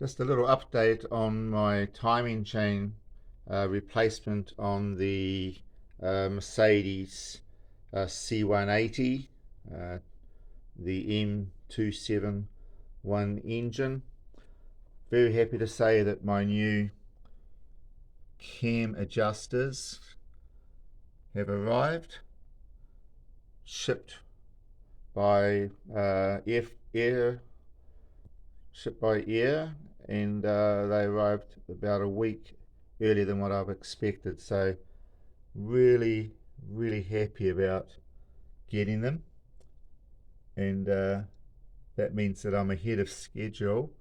Just a little update on my timing chain replacement on the Mercedes C180, the m271 engine. Very happy to say that my new cam adjusters have arrived, shipped by air, and they arrived about a week earlier than what I've expected. So really happy about getting them, and that means that I'm ahead of schedule,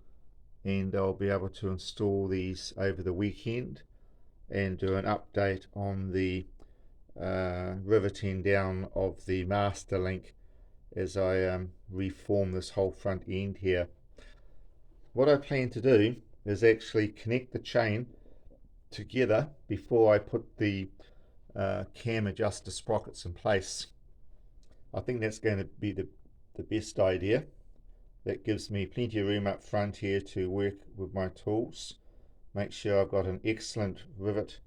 and I'll be able to install these over the weekend and do an update on the riveting down of the master link as I reform this whole front end here. What I plan to do is actually connect the chain together before I put the cam adjuster sprockets in place. I think that's going to be the best idea. That gives me plenty of room up front here to work with my tools. Make sure I've got an excellent rivet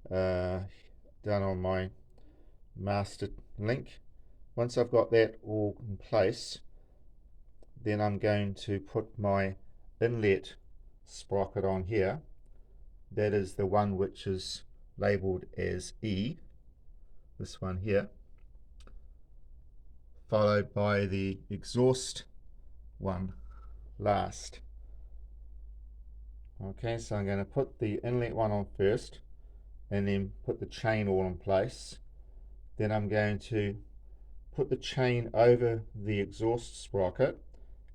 done on my master link. Once I've got that all in place, then I'm going to put my inlet sprocket on here. That is the one which is labeled as E, this one here, followed by the exhaust one last. Okay, so I'm going to put the inlet one on first and then put the chain all in place. Then I'm going to put the chain over the exhaust sprocket,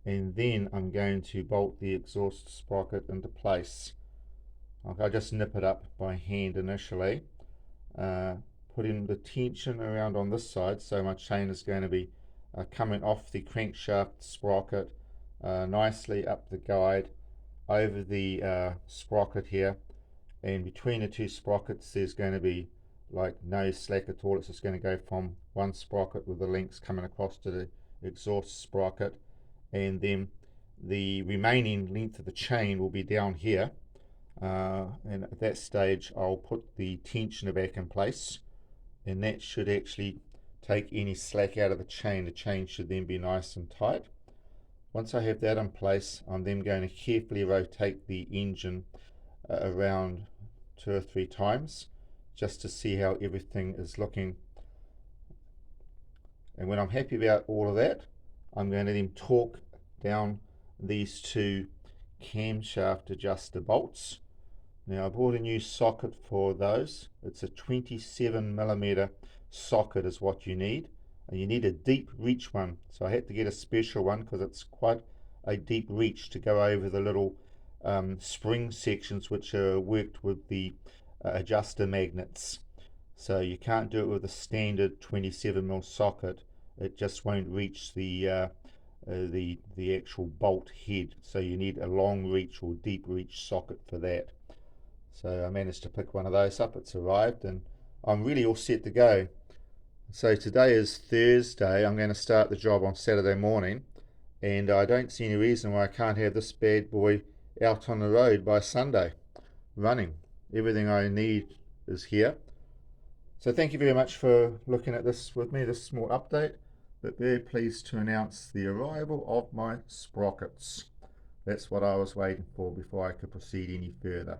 and then I'm going to bolt the exhaust sprocket into place. I'll just nip it up by hand initially, putting the tension around on this side, so my chain is going to be coming off the crankshaft sprocket nicely up the guide over the sprocket here, and between the two sprockets there's going to be like no slack at all. It's just going to go from one sprocket with the links coming across to the exhaust sprocket, and then the remaining length of the chain will be down here, and at that stage I'll put the tensioner back in place, and that should actually take any slack out of the chain. The chain should then be nice and tight. Once I have that in place, I'm then going to carefully rotate the engine around 2 or 3 times just to see how everything is looking. And when I'm happy about all of that, I'm going to then torque down these two camshaft adjuster bolts. Now I bought a new socket for those. It's a 27mm socket is what you need, and you need a deep reach one. So I had to get a special one because it's quite a deep reach to go over the little spring sections which are worked with the adjuster magnets. So you can't do it with a standard 27mm socket. It just won't reach the actual bolt head. So you need a long reach or deep reach socket for that. So I managed to pick one of those up. It's arrived, and I'm really all set to go. So today is Thursday. I'm going to start the job on Saturday morning, and I don't see any reason why I can't have this bad boy out on the road by Sunday running. Everything I need is here. So thank you very much for looking at this with me, this small update, but very pleased to announce the arrival of my sprockets. That's what I was waiting for before I could proceed any further.